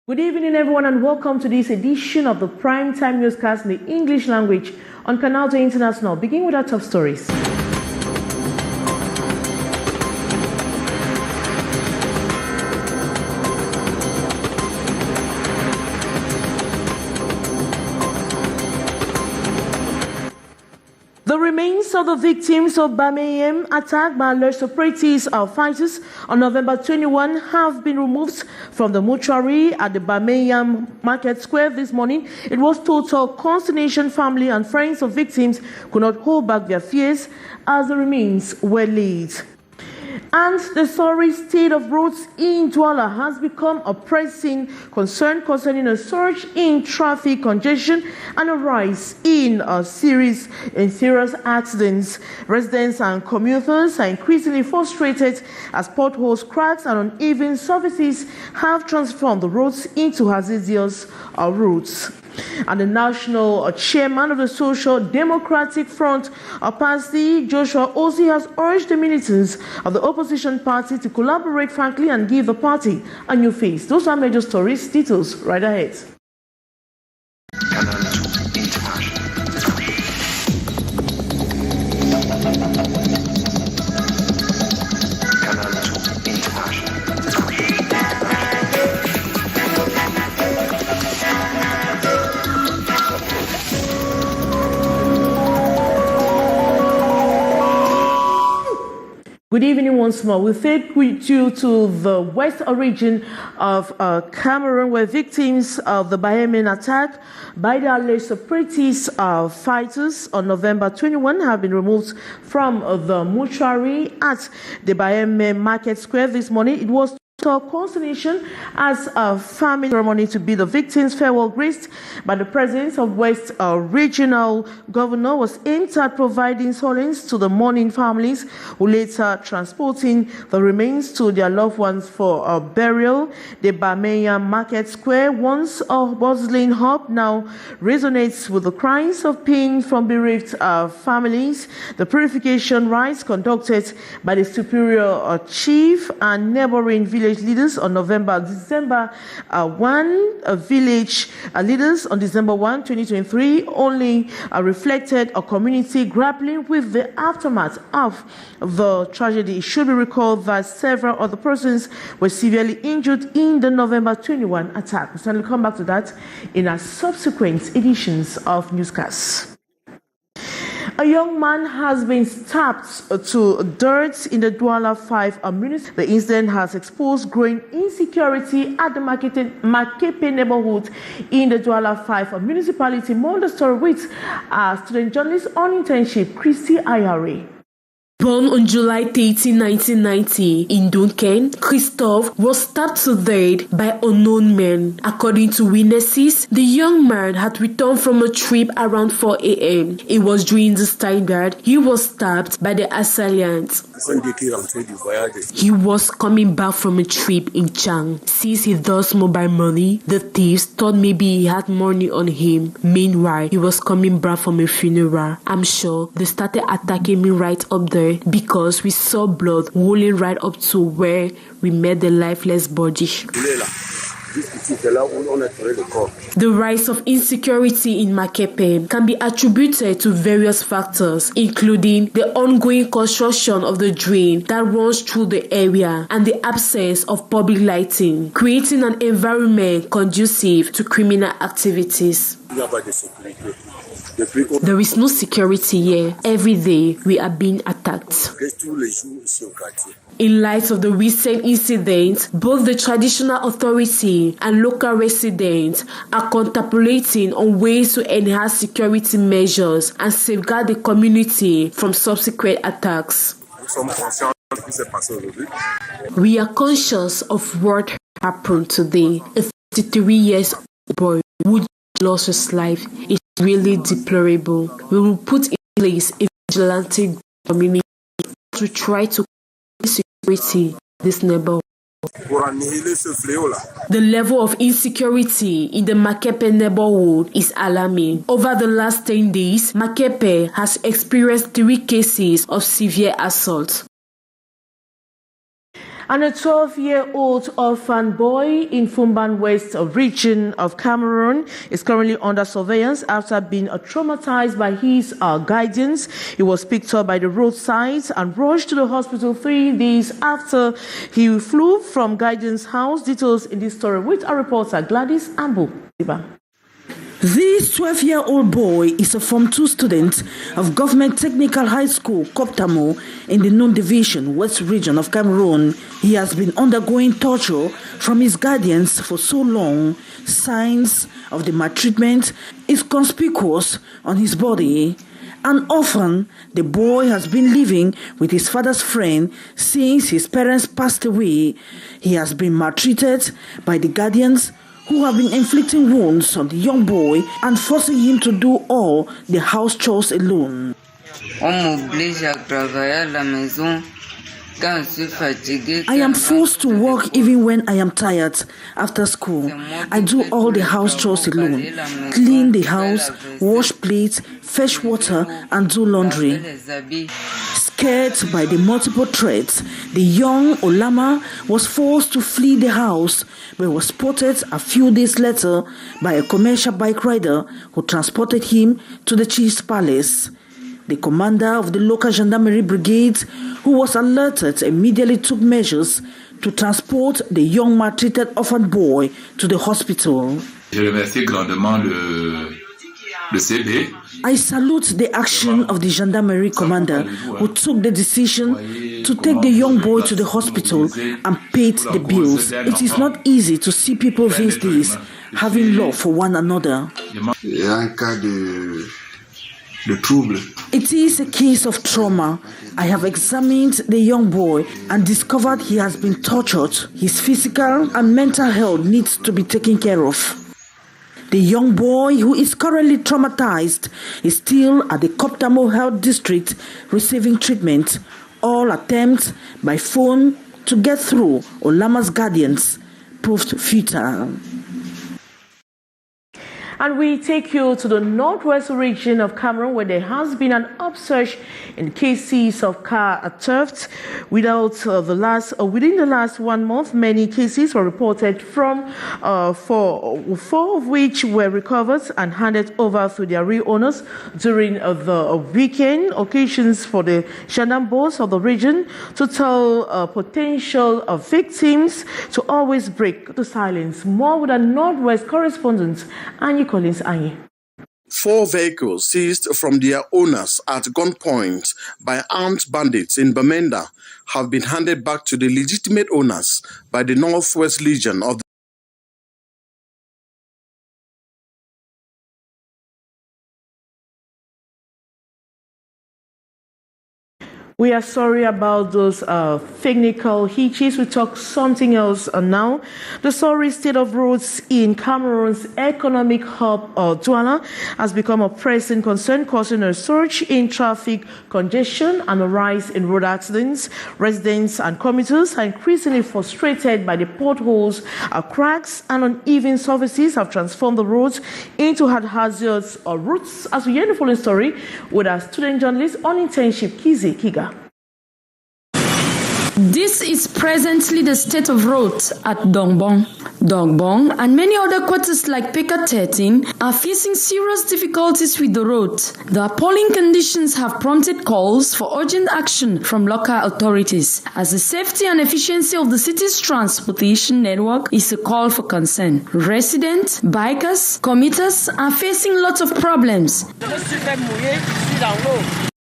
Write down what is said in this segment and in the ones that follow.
Good evening, everyone, and welcome to this edition of the Primetime Newscast in the English language on Canal International. Begin with our top stories. The remains of the victims of Bameyang attack by alleged separatists or fighters on November 21 have been removed from the mortuary at the Bameyang Market Square this morning. It was total consternation. Family and friends of victims could not hold back their fears as the remains were laid. And the sorry state of roads in Douala has become a pressing concern concerning a surge in traffic congestion and a rise in serious accidents. Residents and commuters are increasingly frustrated as potholes, cracks, and uneven surfaces have transformed the roads into hazardous routes. And the national chairman of the Social Democratic Front party, Joshua Osi, has urged the militants of the opposition party to collaborate frankly and give the party a new face. Those are major stories. Details right ahead. Good evening once more. We take you to the west region of Cameroon, where victims of the Bameyang attack by the alleged separatist fighters on November 21 have been removed from the mortuary at the Bameyang Market Square this morning. It was consternation as a family ceremony to be the victims' farewell graced by the presence of West Regional Governor was aimed at providing solace to the mourning families who later transporting the remains to their loved ones for burial. The Bameyang Market Square, once a bustling hub, now resonates with the cries of pain from bereaved families. The purification rites conducted by the superior chief and neighboring village leaders on December 1, village leaders on December 1, 2023, only reflected a community grappling with the aftermath of the tragedy. It should be recalled that several other persons were severely injured in the November 21 attack. We'll certainly come back to that in our subsequent editions of newscasts. A young man has been stabbed to dirt in the Douala 5 municipality. The incident has exposed growing insecurity at the Makepe neighborhood in the Douala 5 municipality. More on the story with student journalist on internship, Christy Ayare. Born on July 13, 1990, in Duncan, Christophe was stabbed to death by unknown men. According to witnesses, the young man had returned from a trip around 4 a.m. It was during this time that he was stabbed by the assailants. He was coming back from a trip in Chang. Since he does mobile money, the thieves thought maybe he had money on him. Meanwhile, he was coming back from a funeral. I'm sure they started attacking me right up there, because we saw blood rolling right up to where we met the lifeless body. The rise of insecurity in Makepe can be attributed to various factors, including the ongoing construction of the drain that runs through the area and the absence of public lighting, creating an environment conducive to criminal activities. There is no security here. Every day we are being attacked. In light of the recent incidents, both the traditional authority and local residents are contemplating on ways to enhance security measures and safeguard the community from subsequent attacks. We are conscious of what happened today. A 33-year-old boy who lost his life is really deplorable. We will put in place a vigilante community to try to security this neighborhood. The level of insecurity in the Makepe neighborhood is alarming. Over the last 10 days, Makepe has experienced 3 cases of severe assault. And a 12-year-old orphan boy in Fumban West region of Cameroon is currently under surveillance after being traumatized by his guardians. He was picked up by the roadside and rushed to the hospital 3 days after he flew from guardian's house. Details in this story with our reporter Gladys Ambu. This 12-year-old boy is a Form 2 student of Government Technical High School, Koptamo, in the Nun Division, West Region of Cameroon. He has been undergoing torture from his guardians for so long. Signs of the maltreatment is conspicuous on his body. And often, the boy has been living with his father's friend since his parents passed away. He has been maltreated by the guardians who have been inflicting wounds on the young boy and forcing him to do all the house chores alone. I am forced to work even when I am tired after school. I do all the house chores alone, clean the house, wash plates, fetch water, and do laundry. Scared by the multiple threats, the young Olama was forced to flee the house, but was spotted a few days later by a commercial bike rider who transported him to the chief's palace. The commander of the local gendarmerie brigade, who was alerted, immediately took measures to transport the young maltreated orphan boy to the hospital. Je remercie grandement le CB. I salute the action of the gendarmerie commander who took the decision to take the young boy to the hospital and paid the bills. It is not easy to see people these days having love for one another. It is a case of trauma. I have examined the young boy and discovered he has been tortured. His physical and mental health needs to be taken care of. The young boy, who is currently traumatized, is still at the Koptamo Health District receiving treatment. All attempts by phone to get through Olama's guardians proved futile. And we take you to the northwest region of Cameroon, where there has been an upsurge in cases of car theft. Within the last 1 month, many cases were reported from four of which were recovered and handed over to their real owners during the weekend. Occasions for the gendarme boss of the region to tell potential victims to always break the silence. More with a northwest correspondent, Annie Collins Anyi. 4 vehicles seized from their owners at gunpoint by armed bandits in Bamenda have been handed back to the legitimate owners by the Northwest Legion of the We are sorry about those technical hitches. We talk something else now. The sorry state of roads in Cameroon's economic hub, Douala, has become a pressing concern, causing a surge in traffic congestion and a rise in road accidents. Residents and commuters are increasingly frustrated by the potholes, cracks, and uneven surfaces have transformed the roads into hazardous routes. As we hear the following story with our student journalist on internship, Kiga. This is presently the state of roads at Dongbong. Dongbong and many other quarters like Peka 13 are facing serious difficulties with the road. The appalling conditions have prompted calls for urgent action from local authorities, as the safety and efficiency of the city's transportation network is a call for concern. Residents, bikers, commuters are facing lots of problems.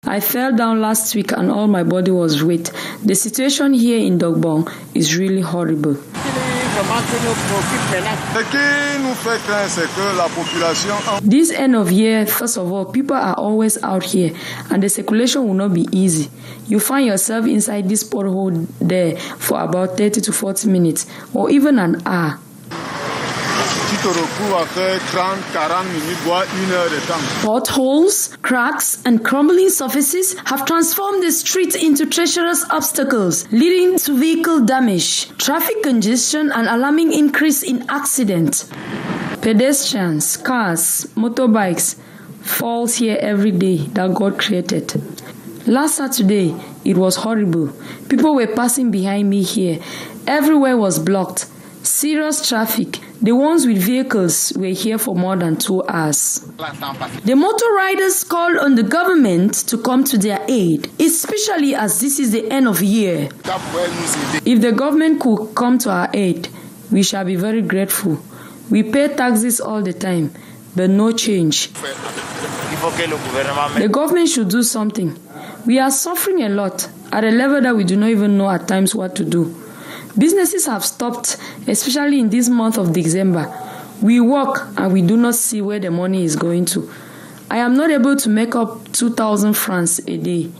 I fell down last week and all my body was wet. The situation here in Dongbong is really horrible. This end of year, first of all, people are always out here and the circulation will not be easy. You find yourself inside this pothole there for about 30 to 40 minutes or even an hour. Potholes, cracks, and crumbling surfaces have transformed the street into treacherous obstacles, leading to vehicle damage, traffic congestion, and alarming increase in accidents. Pedestrians, cars, motorbikes falls here every day that God created. Last Saturday, it was horrible. People were passing behind me here. Everywhere was blocked. Serious traffic. The ones with vehicles were here for more than 2 hours. The motor riders called on the government to come to their aid, especially as this is the end of year. If the government could come to our aid, we shall be very grateful. We pay taxes all the time, but no change. The government should do something. We are suffering a lot at a level that we do not even know at times what to do. Businesses have stopped, especially in this month of December. We work and we do not see where the money is going to. I am not able to make up 2,000 francs a day.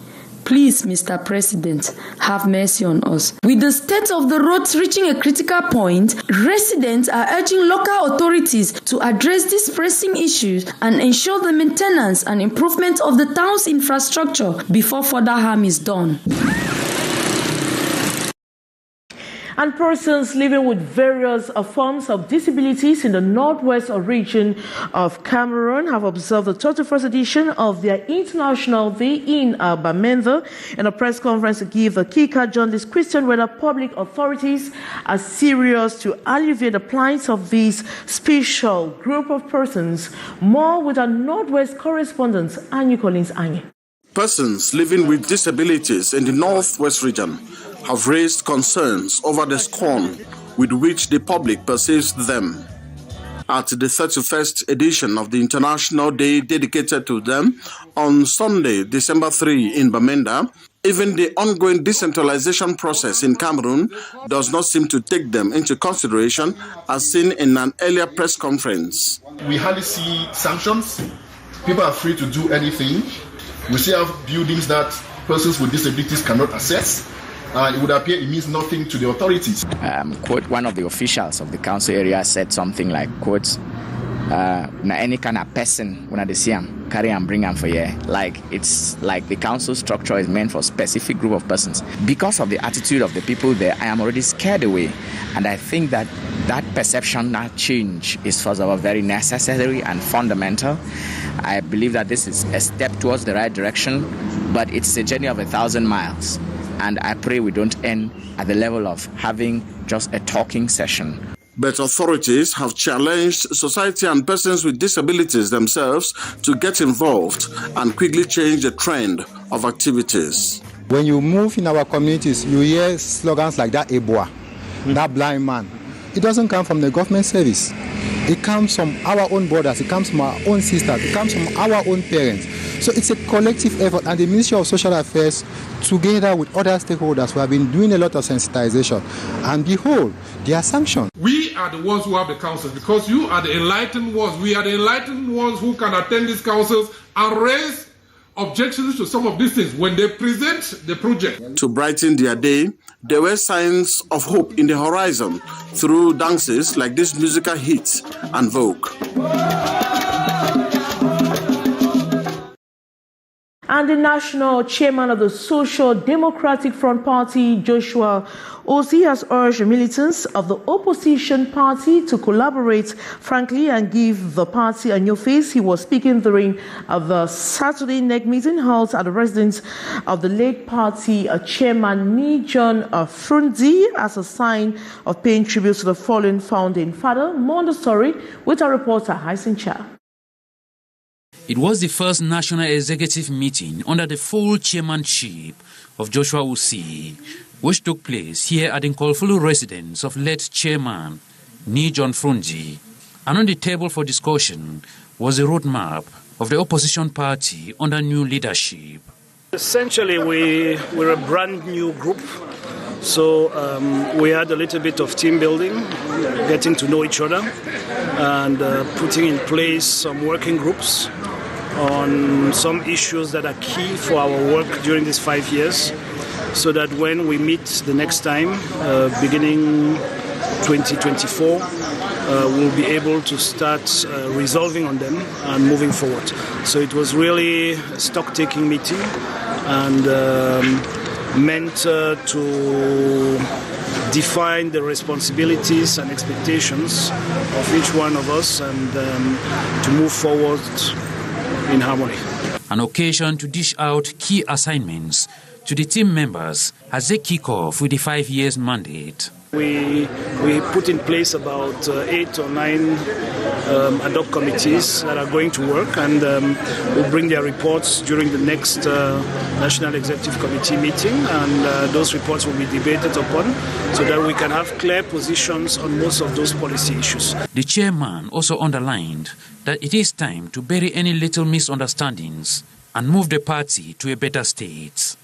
Please, Mr. President, have mercy on us. With the state of the roads reaching a critical point, residents are urging local authorities to address these pressing issues and ensure the maintenance and improvement of the town's infrastructure before further harm is done. And persons living with various forms of disabilities in the northwest region of Cameroon have observed the 31st edition of their International Day in Bamenda. In a press conference to give the Kika journalist question whether public authorities are serious to alleviate the plight of this special group of persons. More with our northwest correspondent, Annie Collins-Annie. Persons living with disabilities in the northwest region have raised concerns over the scorn with which the public perceives them. At the 31st edition of the International Day dedicated to them on Sunday, December 3 in Bamenda, even the ongoing decentralization process in Cameroon does not seem to take them into consideration, as seen in an earlier press conference. We hardly see sanctions. People are free to do anything. We still have buildings that persons with disabilities cannot access. It would appear it means nothing to the authorities. Quote, one of the officials of the council area said something like, quote, any kind of person, when they see him, carry and bring him for here. Like, it's like the council structure is meant for a specific group of persons. Because of the attitude of the people there, I am already scared away. And I think that that perception, that change is first of all very necessary and fundamental. I believe that this is a step towards the right direction, but it's a journey of 1,000 miles. And I pray we don't end at the level of having just a talking session. But authorities have challenged society and persons with disabilities themselves to get involved and quickly change the trend of activities. When you move in our communities, you hear slogans like that Eboa, that blind man. It doesn't come from the government service. It comes from our own brothers, it comes from our own sisters, it comes from our own parents. So it's a collective effort, and the Ministry of Social Affairs, together with other stakeholders who have been doing a lot of sensitization, and behold, they are sanctioned. We are the ones who have the councils, because you are the enlightened ones. We are the enlightened ones who can attend these councils and raise objections to some of these things when they present the project. To brighten their day, there were signs of hope in the horizon through dances like this musical hit and Vogue. And the national chairman of the Social Democratic Front Party, Joshua Ossie, has urged militants of the opposition party to collaborate frankly and give the party a new face. He was speaking during the Saturday NEC meeting held at the residence of the late party chairman John Frundi as a sign of paying tribute to the fallen founding father. More on the story with our reporter, Hyson Cha. It was the first national executive meeting under the full chairmanship of Joshua Ossie, which took place here at the Nkolfulu residence of late chairman John Frundi. And on the table for discussion was a roadmap of the opposition party under new leadership. Essentially, we're a brand new group. So we had a little bit of team building, getting to know each other, and putting in place some working groups on some issues that are key for our work during these 5 years, so that when we meet the next time, beginning 2024, we'll be able to start resolving on them and moving forward. So it was really a stock-taking meeting, and meant to define the responsibilities and expectations of each one of us, and to move forward in harmony. an occasion to dish out key assignments to the team members as they kick off with the 5 years mandate. We put in place about 8 or 9 ad hoc committees that are going to work, and will bring their reports during the next National Executive Committee meeting, and those reports will be debated upon so that we can have clear positions on most of those policy issues. The chairman also underlined that it is time to bury any little misunderstandings and move the party to a better state.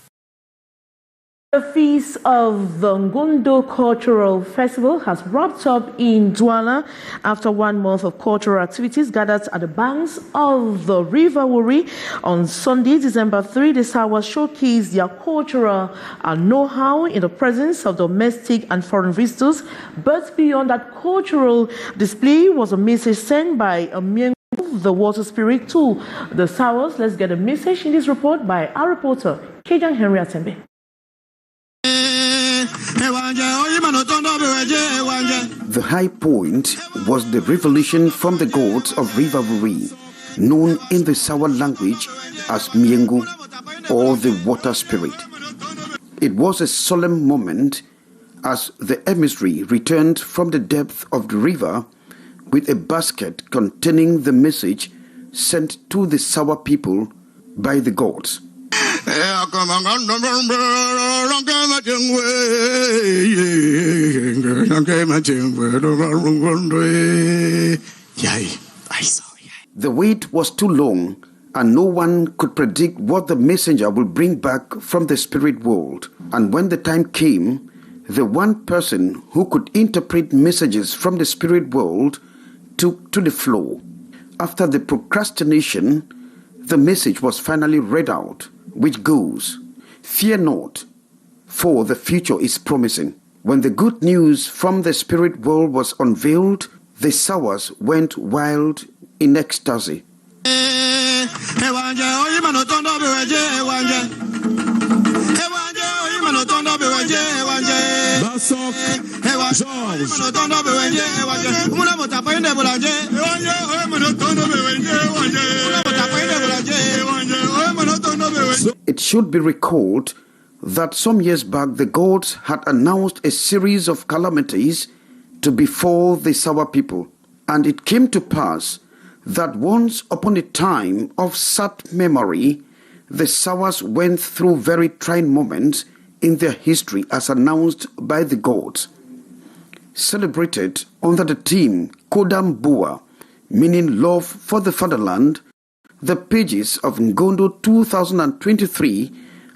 The feast of the Ngondo Cultural Festival has wrapped up in Douala after 1 month of cultural activities gathered at the banks of the River Wuri. On Sunday, December 3, the Sawas showcased their cultural know-how in the presence of domestic and foreign visitors. But beyond that cultural display was a message sent by Miengu, the water spirit, to the Sawas. Let's get a message in this report by our reporter, Kejan Henry Atembe. The high point was the revelation from the gods of River Wuri, known in the Sawa language as Miengu, or the water spirit. It was a solemn moment as the emissary returned from the depth of the river with a basket containing the message sent to the Sawa people by the gods. The wait was too long, and no one could predict what the messenger will bring back from the spirit world. And when the time came, the one person who could interpret messages from the spirit world took to the floor. After the procrastination, the message was finally read out, which goes, "Fear not, for the future is promising." When the good news from the spirit world was unveiled, the Sawas went wild in ecstasy. It should be recalled that some years back the gods had announced a series of calamities to befall the Sawa people, and it came to pass that once upon a time of sad memory, the Sawas went through very trying moments in their history as announced by the gods. Celebrated under the theme Kodam Bua, meaning love for the fatherland, the pages of Ngondo 2023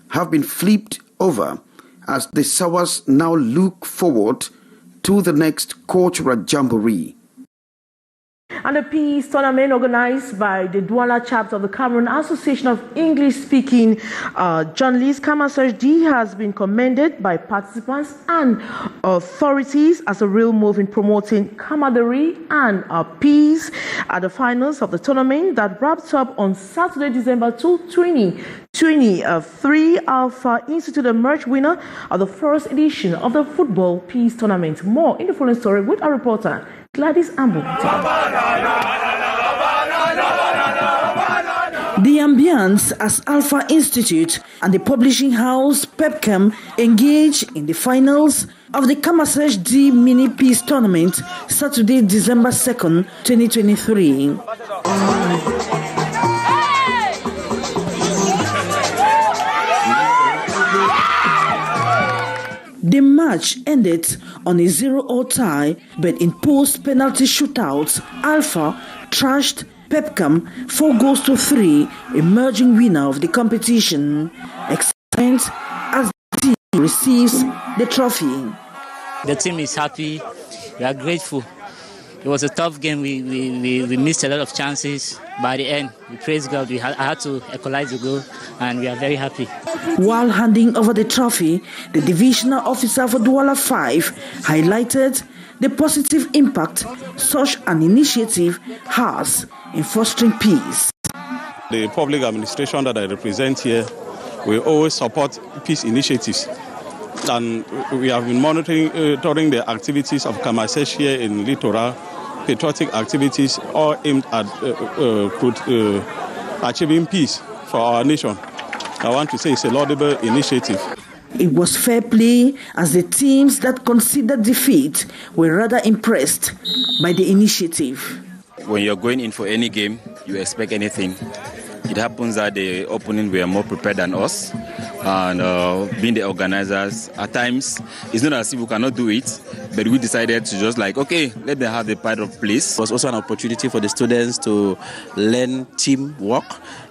have been flipped over as the Sawas now look forward to the next cultural jamboree. And the peace tournament organized by the Douala chapter of the Cameroon Association of English-Speaking Journalists, CAMASD, has been commended by participants and authorities as a real move in promoting camaraderie and peace at the finals of the tournament that wrapped up on Saturday, December 2, 2023, of instituted a merch winner of the first edition of the Football Peace Tournament. More in the following story with our reporter, Gladys Ambu. The ambience as Alpha Institute and the publishing house Pepcam engage in the finals of the CAMASD Mini Peace Tournament Saturday, December 2nd, 2023. The match ended on a 0-0 tie, but in post-penalty shootouts, Alpha trashed Pepcam 4-3, emerging winner of the competition. Excitement as the team receives the trophy. The team is happy. We are grateful. It was a tough game. We missed a lot of chances. By the end, we praise God. I had to equalize the goal, and we are very happy. While handing over the trophy, the divisional officer for Douala 5 highlighted the positive impact such an initiative has in fostering peace. The public administration that I represent here, we always support peace initiatives. And we have been monitoring the activities of CAMASD here in Littoral, patriotic activities all aimed at achieving peace for our nation. I want to say it's a laudable initiative. It was fair play as the teams that considered defeat were rather impressed by the initiative. When you're going in for any game, you expect anything. It happens that the opponent were more prepared than us, and being the organizers, at times, it's not as if we cannot do it, but we decided to just like, okay, let them have the pride of place. It was also an opportunity for the students to learn teamwork,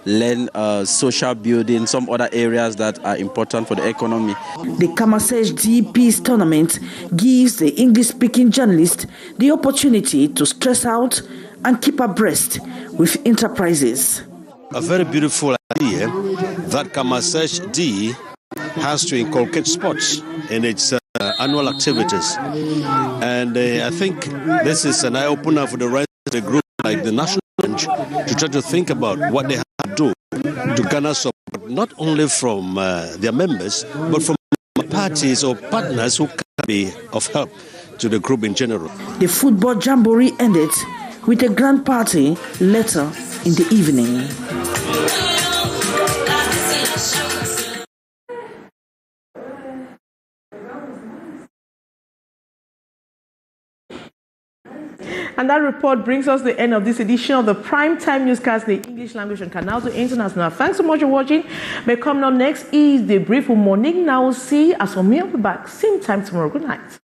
learn social building, some other areas that are important for the economy. The Kamasesh D Peace Tournament gives the English-speaking journalist the opportunity to stress out and keep abreast with enterprises. A very beautiful idea that Kamasesh D has to inculcate sports in its annual activities. And I think this is an eye-opener for the rest of the group, like the national bench, to try to think about what they have to do to garner support, not only from their members, but from parties or partners who can be of help to the group in general. The football jamboree ended with a grand party later in the evening. And that report brings us to the end of this edition of the Primetime Newscast, the English language on Canal to International. Thanks so much for watching. But coming up next is the brief for morning. Now see as for me, I'll be back same time tomorrow. Good night.